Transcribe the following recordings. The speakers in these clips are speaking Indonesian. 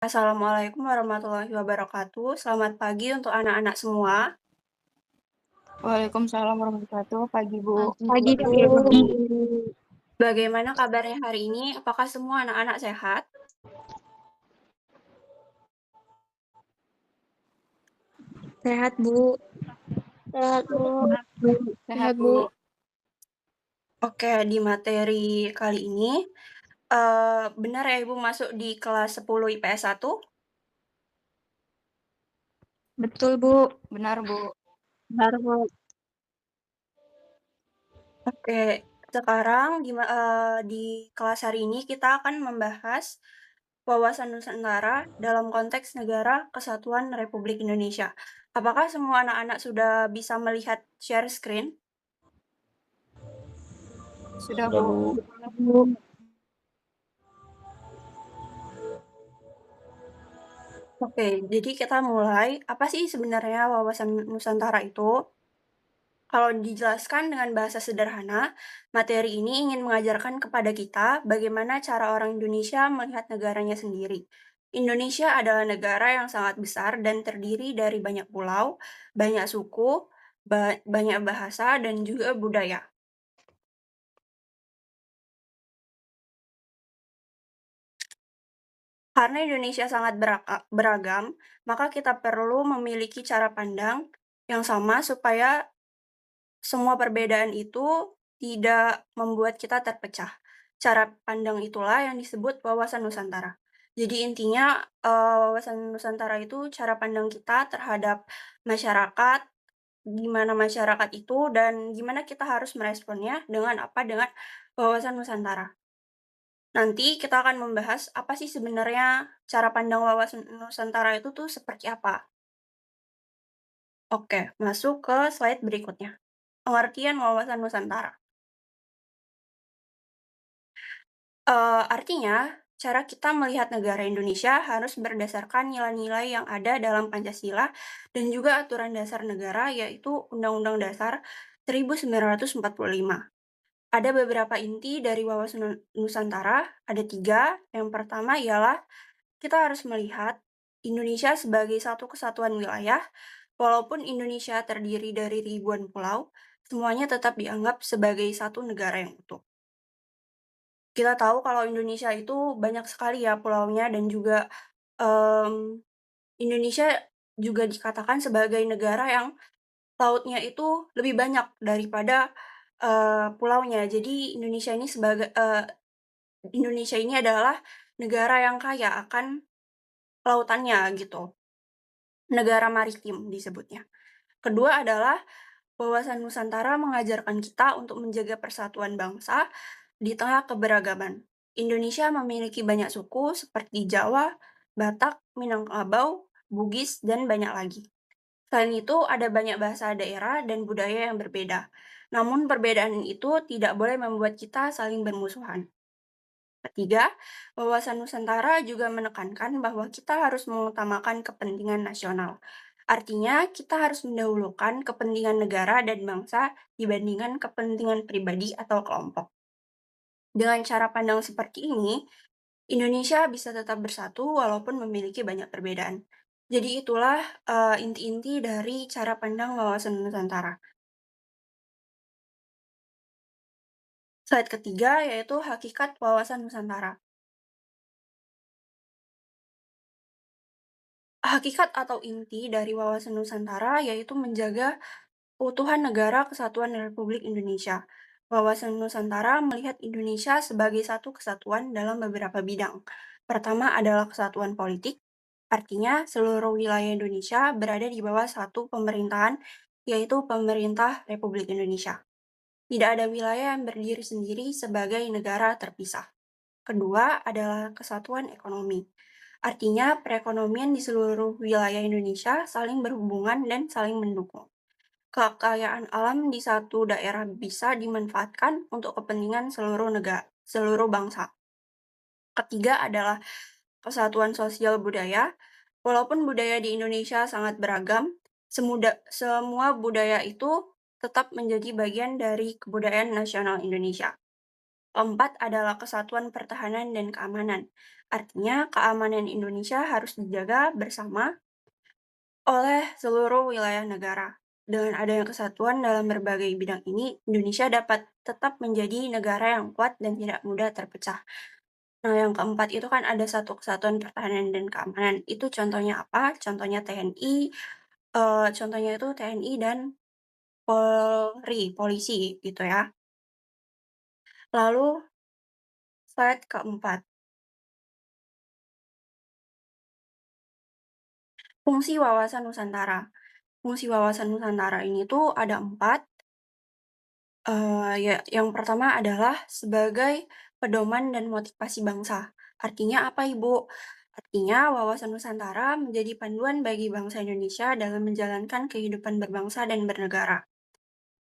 Assalamualaikum warahmatullahi wabarakatuh. Selamat pagi untuk anak-anak semua. Waalaikumsalam warahmatullahi wabarakatuh. Pagi, Bu. Pagi, Bu. Bagaimana kabarnya hari ini? Apakah semua anak-anak sehat? Sehat, Bu. Sehat, Bu. Sehat, Sehat, Bu. Bu. Oke, di materi kali ini, benar ya Ibu masuk di kelas 10 IPS 1? Betul, Bu. Benar, Bu. Benar, Bu. Oke, sekarang di kelas hari ini kita akan membahas wawasan Nusantara dalam konteks negara kesatuan Republik Indonesia. Apakah semua anak-anak sudah bisa melihat share screen? Sudah, Sudah, Bu. Bu. Bu. Oke, jadi kita mulai. Apa sih sebenarnya wawasan Nusantara itu? Kalau dijelaskan dengan bahasa sederhana, materi ini ingin mengajarkan kepada kita bagaimana cara orang Indonesia melihat negaranya sendiri. Indonesia adalah negara yang sangat besar dan terdiri dari banyak pulau, banyak suku, banyak bahasa, dan juga budaya. Karena Indonesia sangat beragam, maka kita perlu memiliki cara pandang yang sama supaya semua perbedaan itu tidak membuat kita terpecah. Cara pandang itulah yang disebut wawasan Nusantara. Jadi intinya, wawasan Nusantara itu cara pandang kita terhadap masyarakat, gimana masyarakat itu dan gimana kita harus meresponnya dengan wawasan Nusantara. Nanti kita akan membahas apa sih sebenarnya cara pandang wawasan Nusantara itu tuh seperti apa. Oke, masuk ke slide berikutnya. Pengertian wawasan Nusantara. Artinya, cara kita melihat negara Indonesia harus berdasarkan nilai-nilai yang ada dalam Pancasila dan juga aturan dasar negara, yaitu Undang-Undang Dasar 1945. Ada beberapa inti dari wawasan Nusantara, ada 3. Yang pertama ialah kita harus melihat Indonesia sebagai satu kesatuan wilayah, walaupun Indonesia terdiri dari ribuan pulau, semuanya tetap dianggap sebagai satu negara yang utuh. Kita tahu kalau Indonesia itu banyak sekali ya pulaunya dan juga, mmm, Indonesia juga dikatakan sebagai negara yang lautnya itu lebih banyak daripada, pulaunya. Jadi Indonesia ini adalah negara yang kaya akan lautannya gitu, negara maritim disebutnya. Kedua adalah wawasan Nusantara mengajarkan kita untuk menjaga persatuan bangsa di tengah keberagaman. Indonesia memiliki banyak suku seperti Jawa, Batak, Minangkabau, Bugis, dan banyak lagi. Selain itu, ada banyak bahasa daerah dan budaya yang berbeda. Namun perbedaan itu tidak boleh membuat kita saling bermusuhan. Ketiga, wawasan Nusantara juga menekankan bahwa kita harus mengutamakan kepentingan nasional. Artinya, kita harus mendahulukan kepentingan negara dan bangsa dibandingkan kepentingan pribadi atau kelompok. Dengan cara pandang seperti ini, Indonesia bisa tetap bersatu walaupun memiliki banyak perbedaan. Jadi itulah inti-inti dari cara pandang wawasan Nusantara. Slide ketiga yaitu hakikat wawasan Nusantara. Hakikat atau inti dari wawasan Nusantara yaitu menjaga keutuhan negara kesatuan Republik Indonesia. Wawasan Nusantara melihat Indonesia sebagai satu kesatuan dalam beberapa bidang. Pertama adalah kesatuan politik, artinya seluruh wilayah Indonesia berada di bawah satu pemerintahan, yaitu pemerintah Republik Indonesia. Tidak ada wilayah yang berdiri sendiri sebagai negara terpisah. Kedua adalah kesatuan ekonomi. Artinya perekonomian di seluruh wilayah Indonesia saling berhubungan dan saling mendukung. Kekayaan alam di satu daerah bisa dimanfaatkan untuk kepentingan seluruh bangsa. Ketiga adalah kesatuan sosial budaya. Walaupun budaya di Indonesia sangat beragam, semua budaya itu tetap menjadi bagian dari kebudayaan nasional Indonesia. Keempat adalah kesatuan pertahanan dan keamanan. Artinya, keamanan Indonesia harus dijaga bersama oleh seluruh wilayah negara. Dengan adanya kesatuan dalam berbagai bidang ini, Indonesia dapat tetap menjadi negara yang kuat dan tidak mudah terpecah. Nah, yang keempat itu kan ada satu kesatuan pertahanan dan keamanan. Itu contohnya apa? Contohnya TNI, contohnya itu TNI dan Polri, polisi gitu ya. Lalu slide keempat, fungsi wawasan Nusantara. Fungsi wawasan Nusantara ini tuh ada 4. Ya, yang pertama adalah sebagai pedoman dan motivasi bangsa. Artinya apa, Ibu? Artinya wawasan Nusantara menjadi panduan bagi bangsa Indonesia dalam menjalankan kehidupan berbangsa dan bernegara.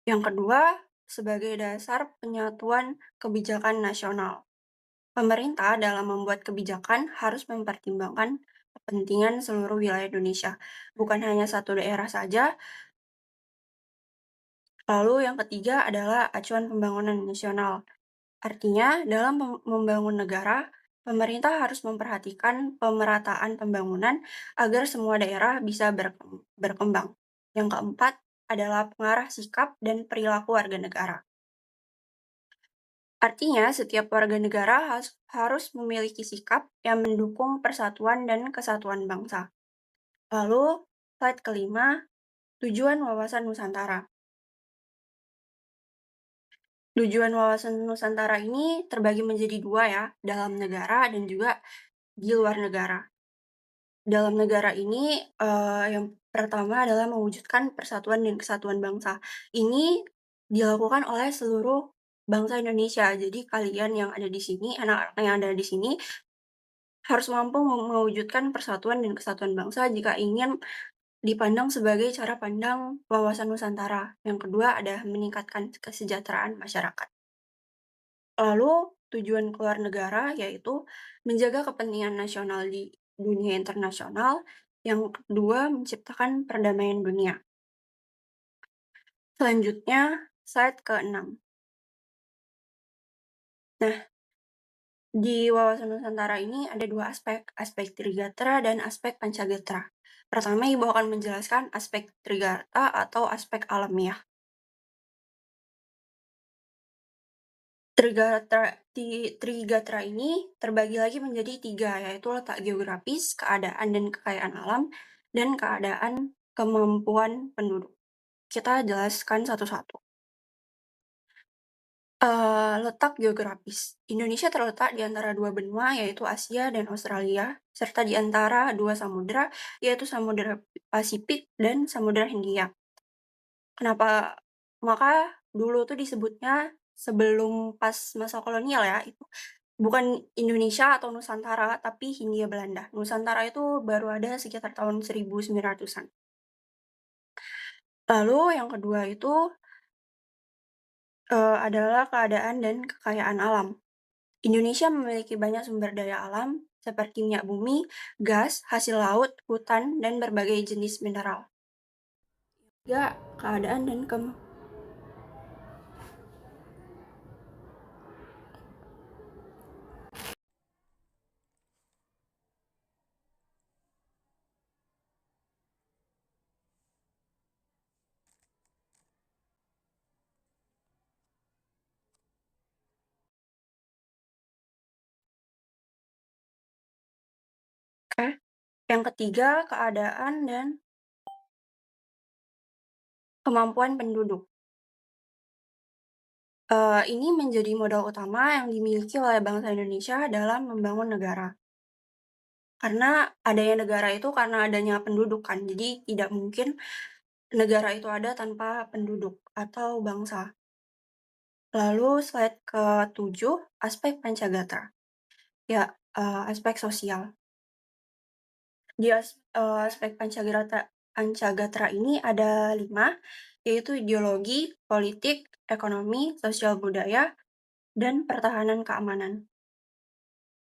Yang kedua, sebagai dasar penyatuan kebijakan nasional. Pemerintah dalam membuat kebijakan harus mempertimbangkan kepentingan seluruh wilayah Indonesia, bukan hanya satu daerah saja. Lalu yang ketiga adalah acuan pembangunan nasional. Artinya, dalam membangun negara, pemerintah harus memperhatikan pemerataan pembangunan agar semua daerah bisa berkembang. Yang keempat adalah pengarah sikap dan perilaku warga negara. Artinya, setiap warga negara harus memiliki sikap yang mendukung persatuan dan kesatuan bangsa. Lalu, slide kelima, tujuan wawasan Nusantara. Tujuan wawasan Nusantara ini terbagi menjadi 2 ya, dalam negara dan juga di luar negara. Dalam negara ini, yang pertama adalah mewujudkan persatuan dan kesatuan bangsa. Ini dilakukan oleh seluruh bangsa Indonesia. Jadi kalian yang ada di sini, anak-anak yang ada di sini harus mampu mewujudkan persatuan dan kesatuan bangsa jika ingin dipandang sebagai cara pandang wawasan Nusantara. Yang kedua ada meningkatkan kesejahteraan masyarakat. Lalu tujuan keluar negara yaitu menjaga kepentingan nasional di dunia internasional. Yang kedua menciptakan perdamaian dunia. Selanjutnya slide ke-6. Nah, di wawasan Nusantara ini ada 2 aspek Trigatra dan aspek Pancagatra. Pertama, Ibu akan menjelaskan aspek Trigatra atau aspek alamiah. Trigatra ini terbagi lagi menjadi 3, yaitu letak geografis, keadaan dan kekayaan alam, dan keadaan kemampuan penduduk. Kita jelaskan satu-satu. Letak geografis. Indonesia terletak di antara 2 benua, yaitu Asia dan Australia, serta di antara 2 samudera, yaitu Samudra Pasifik dan Samudra Hindia. Kenapa? Maka dulu tuh disebutnya sebelum pas masa kolonial ya, itu bukan Indonesia atau Nusantara, tapi Hindia Belanda. Nusantara itu baru ada sekitar tahun 1900-an. Lalu yang kedua itu adalah keadaan dan kekayaan alam. Indonesia memiliki banyak sumber daya alam seperti minyak bumi, gas, hasil laut, hutan, dan berbagai jenis mineral. Ketiga, keadaan dan yang ketiga, keadaan dan kemampuan penduduk. Ini menjadi modal utama yang dimiliki oleh bangsa Indonesia dalam membangun negara. Karena adanya negara itu karena adanya penduduk kan, jadi tidak mungkin negara itu ada tanpa penduduk atau bangsa. Lalu slide ke-7, aspek Pancagatra. Ya, aspek sosial. Di aspek Pancagatra ini ada 5, yaitu ideologi, politik, ekonomi, sosial budaya, dan pertahanan keamanan.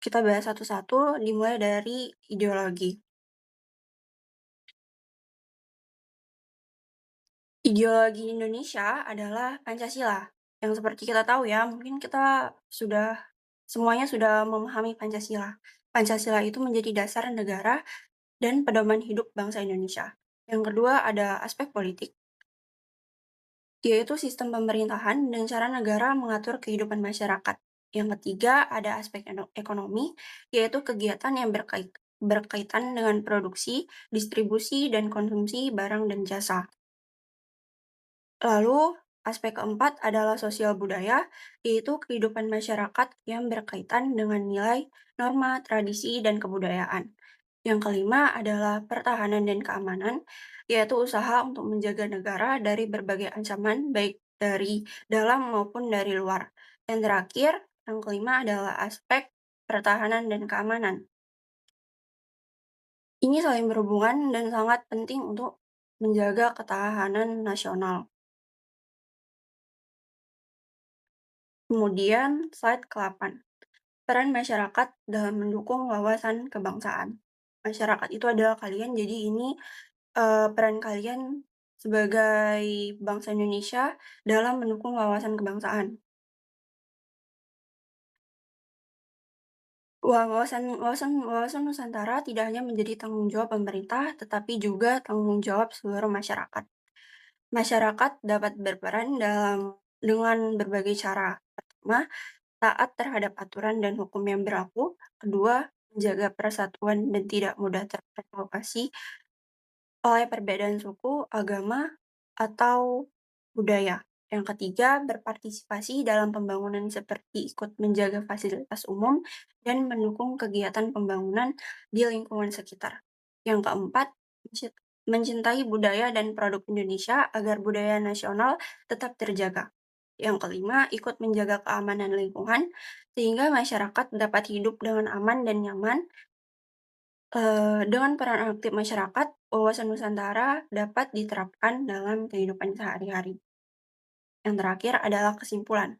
Kita bahas satu-satu, dimulai dari ideologi. Ideologi Indonesia adalah Pancasila, Yang seperti kita tahu ya, mungkin kita semuanya sudah memahami Pancasila. Pancasila itu menjadi dasar negara dan pedoman hidup bangsa Indonesia. Yang kedua ada aspek politik, yaitu sistem pemerintahan dan cara negara mengatur kehidupan masyarakat. Yang ketiga ada aspek ekonomi, yaitu kegiatan yang berkaitan dengan produksi, distribusi, dan konsumsi barang dan jasa. Lalu, aspek keempat adalah sosial budaya, yaitu kehidupan masyarakat yang berkaitan dengan nilai, norma, tradisi, dan kebudayaan. Yang kelima adalah pertahanan dan keamanan, yaitu usaha untuk menjaga negara dari berbagai ancaman, baik dari dalam maupun dari luar. Dan terakhir, yang kelima adalah aspek pertahanan dan keamanan. Ini saling berhubungan dan sangat penting untuk menjaga ketahanan nasional. Kemudian, slide ke-8. Peran masyarakat dalam mendukung wawasan kebangsaan. Masyarakat itu adalah kalian, jadi ini peran kalian sebagai bangsa Indonesia dalam mendukung wawasan kebangsaan. Wawasan Nusantara tidak hanya menjadi tanggung jawab pemerintah, tetapi juga tanggung jawab seluruh masyarakat. Masyarakat dapat berperan dengan berbagai cara. Pertama, taat terhadap aturan dan hukum yang berlaku. Kedua, menjaga persatuan dan tidak mudah terprovokasi oleh perbedaan suku, agama, atau budaya. Yang ketiga, berpartisipasi dalam pembangunan seperti ikut menjaga fasilitas umum dan mendukung kegiatan pembangunan di lingkungan sekitar. Yang keempat, mencintai budaya dan produk Indonesia agar budaya nasional tetap terjaga. Yang kelima, ikut menjaga keamanan lingkungan sehingga masyarakat dapat hidup dengan aman dan nyaman. Dengan peran aktif masyarakat, wawasan Nusantara dapat diterapkan dalam kehidupan sehari-hari. Yang terakhir adalah kesimpulan.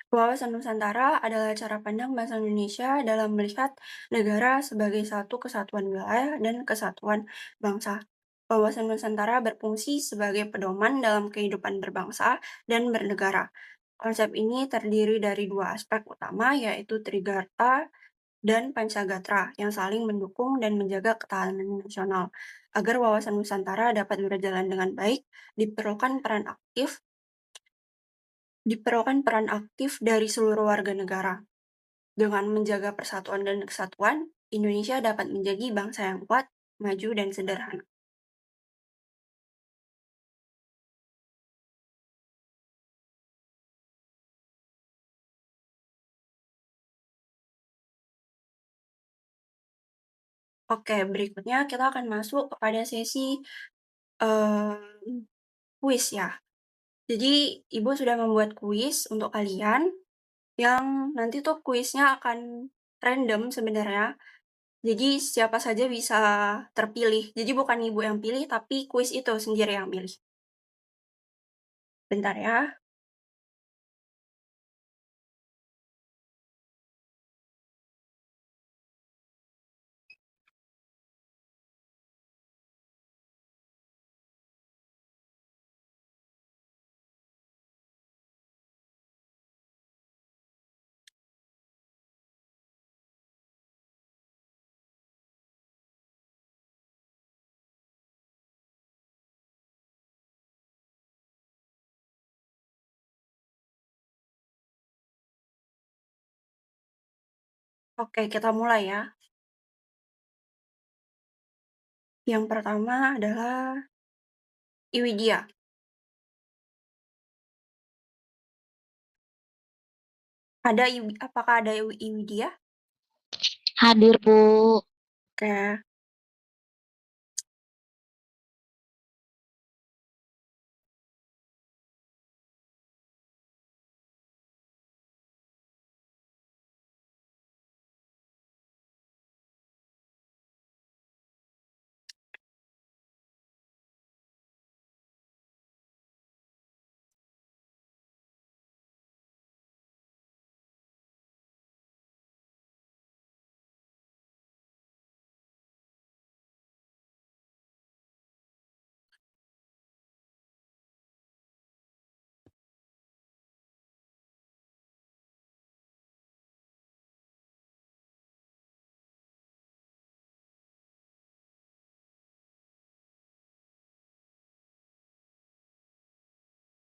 Wawasan Nusantara adalah cara pandang bangsa Indonesia dalam melihat negara sebagai satu kesatuan wilayah dan kesatuan bangsa. Wawasan Nusantara berfungsi sebagai pedoman dalam kehidupan berbangsa dan bernegara. Konsep ini terdiri dari dua aspek utama, yaitu Trigarta dan Pancagatra yang saling mendukung dan menjaga ketahanan nasional. Agar wawasan Nusantara dapat berjalan dengan baik, diperlukan peran aktif dari seluruh warga negara. Dengan menjaga persatuan dan kesatuan, Indonesia dapat menjadi bangsa yang kuat, maju, dan sederhana. Oke, berikutnya kita akan masuk kepada sesi kuis ya. Jadi, Ibu sudah membuat kuis untuk kalian, yang nanti tuh kuisnya akan random sebenarnya. Jadi siapa saja bisa terpilih. Jadi bukan Ibu yang pilih, tapi kuis itu sendiri yang pilih. Bentar ya. Oke, kita mulai ya. Yang pertama adalah Iwidya. Apakah ada Iwidya? Hadir, Bu. Oke.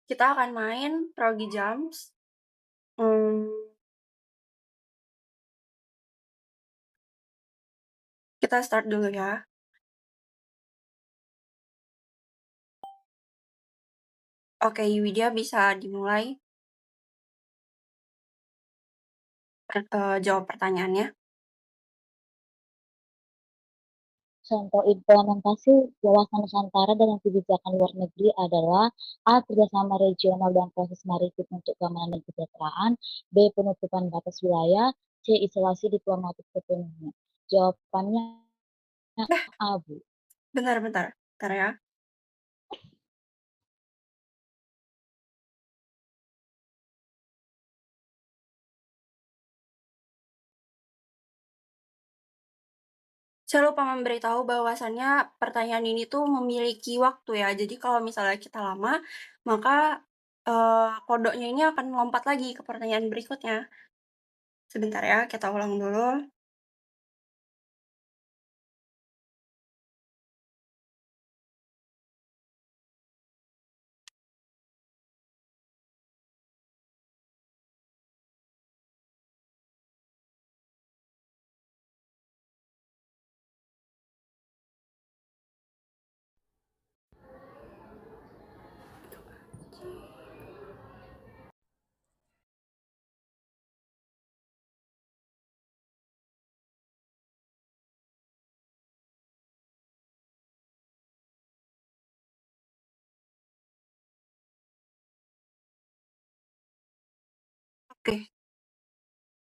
Kita akan main Frogi Jumps. Kita start dulu ya. Oke, Widya bisa dimulai jawab pertanyaannya. Contoh implementasi wawasan Nusantara dalam kebijakan luar negeri adalah A. Kerjasama regional dan proses maritim untuk keamanan dan kesejahteraan. B. Penutupan batas wilayah. C. Isolasi diplomatik sepenuhnya. Jawabannya A, Bu. Bentar ya. Saya lupa memberitahu bahwasannya pertanyaan ini tuh memiliki waktu ya. Jadi kalau misalnya kita lama, maka kodenya ini akan lompat lagi ke pertanyaan berikutnya. Sebentar ya, kita ulang dulu. Oke.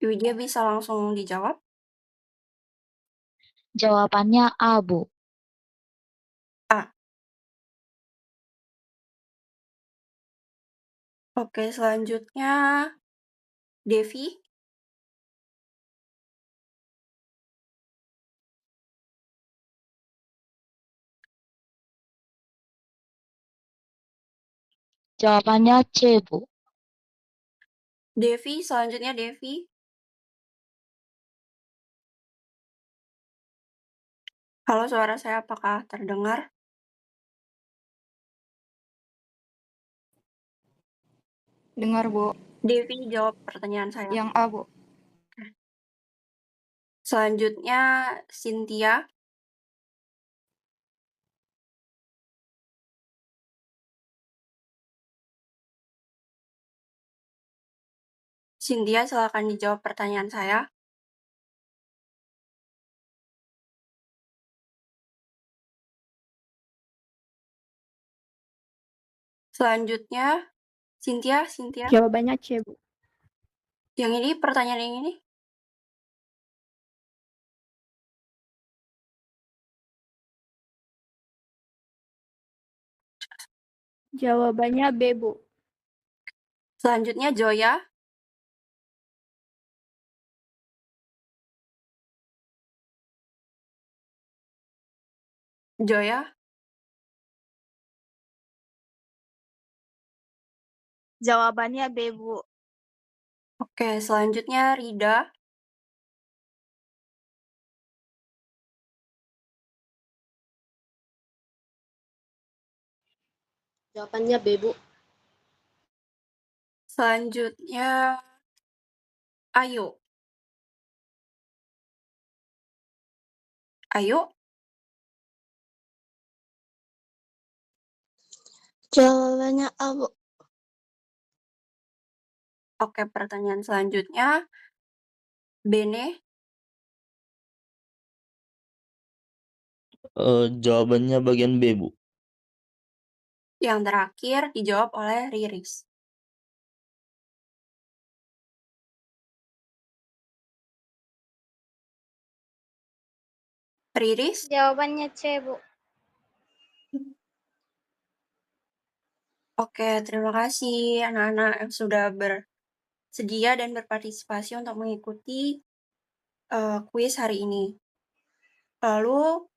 Widya bisa langsung dijawab? Jawabannya A, Bu. A. Oke, selanjutnya Devi. Jawabannya C, Bu. Devi, selanjutnya Devi. Halo, suara saya apakah terdengar? Dengar, Bu. Devi, jawab pertanyaan saya. Yang A, Bu. Selanjutnya Cynthia. Cynthia, silakan dijawab pertanyaan saya. Selanjutnya Cynthia. Jawabannya C, Bu. Yang ini, pertanyaan yang ini? Jawabannya B, Bu. Selanjutnya Joya. Joya. Jawabannya B, Bu. Oke, selanjutnya Rida. Jawabannya B, Bu. Selanjutnya Ayu. Ayu. Jawabannya A, Bu. Oke, pertanyaan selanjutnya Bene. Jawabannya bagian B, Bu. Yang terakhir dijawab oleh Riris. Riris. Jawabannya C, Bu. Oke, terima kasih anak-anak yang sudah bersedia dan berpartisipasi untuk mengikuti kuis hari ini. Lalu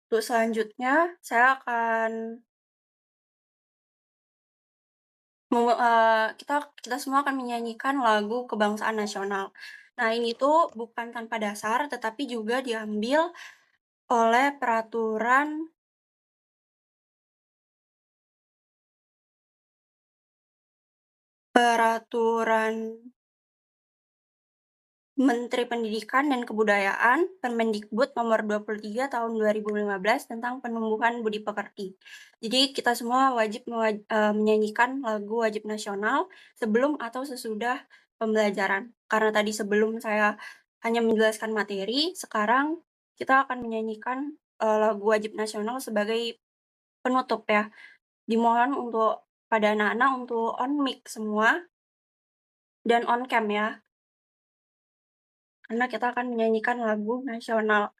untuk selanjutnya saya akan kita semua akan menyanyikan lagu kebangsaan nasional. Nah, ini tuh bukan tanpa dasar, tetapi juga diambil oleh peraturan Peraturan Menteri Pendidikan dan Kebudayaan Permendikbud nomor 23 tahun 2015 tentang penumbuhan budi pekerti. Jadi kita semua wajib menyanyikan lagu wajib nasional sebelum atau sesudah pembelajaran. Karena tadi sebelum saya hanya menjelaskan materi, sekarang kita akan menyanyikan lagu wajib nasional sebagai penutup ya. Dimohon untuk pada anak-anak untuk on mic semua dan on cam ya. Karena kita akan menyanyikan lagu nasional.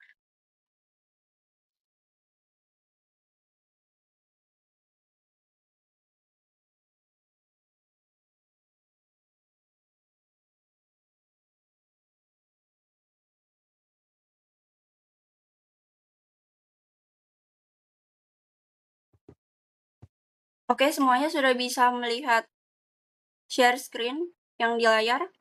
Oke, semuanya sudah bisa melihat share screen yang di layar?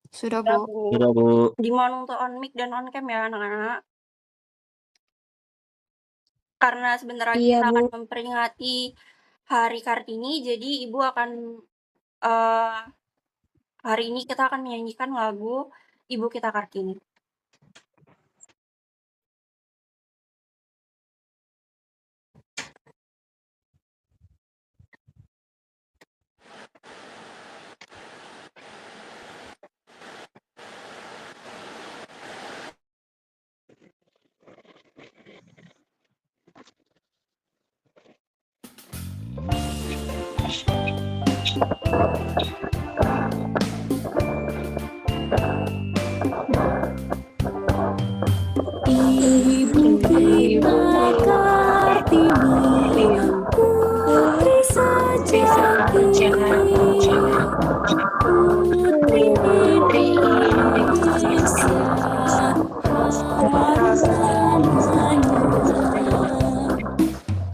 Sudah, Bu. Sudah, Bu. Dimohon untuk on mic dan on cam ya anak-anak. Karena sebentar lagi Iya, kita Bu. akan memperingati Hari Kartini, jadi Ibu akan hari ini kita akan menyanyikan lagu Ibu Kita Kartini. Ibu kita Kartini, putri sejati, putri Indonesia, harus namanya.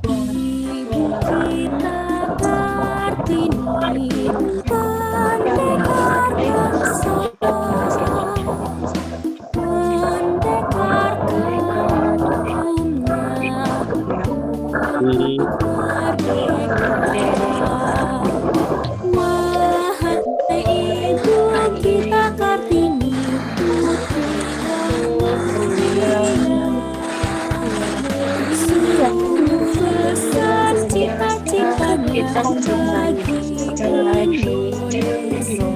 Ibu kita Kartini, pendekar bangsa. Wahai Ibu kita Kartini, putri Indonesia, sungguh besar cita-citanya bagi Indonesia.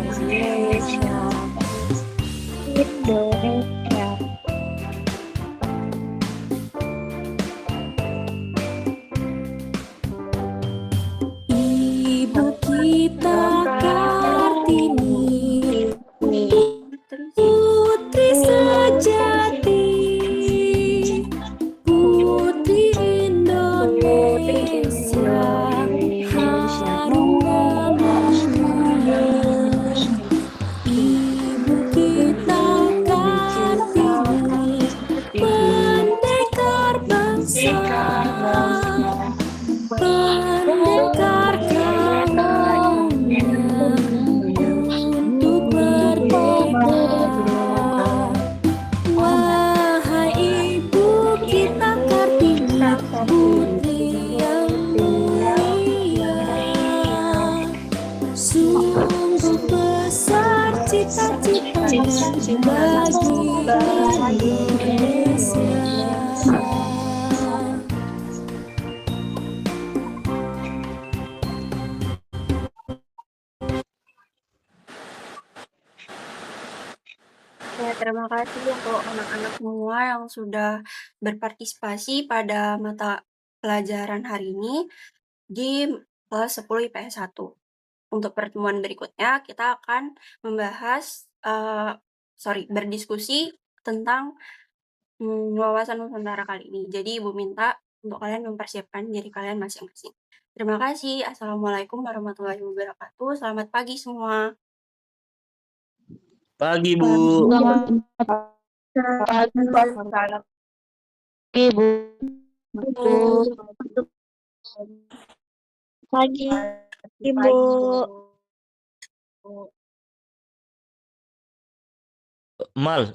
Ibu kita Kartini, putri sejati, putri Indonesia, harum namanya. Ibu kita Kartini, pendekar bangsa, pendekar kaumnya untuk merdeka. Wahai Ibu kita Kartini, putri yang mulia, sungguh besar cita-citanya bagi Indonesia. Ya, terima kasih untuk anak-anak semua yang sudah berpartisipasi pada mata pelajaran hari ini di kelas 10 IPS 1. Untuk pertemuan berikutnya kita akan membahas berdiskusi tentang wawasan Nusantara kali ini. Jadi Ibu minta untuk kalian mempersiapkan diri kalian masing-masing. Terima kasih. Assalamualaikum warahmatullahi wabarakatuh. Selamat pagi semua. Pagi, Bu. Pagi, Ibu. Mal,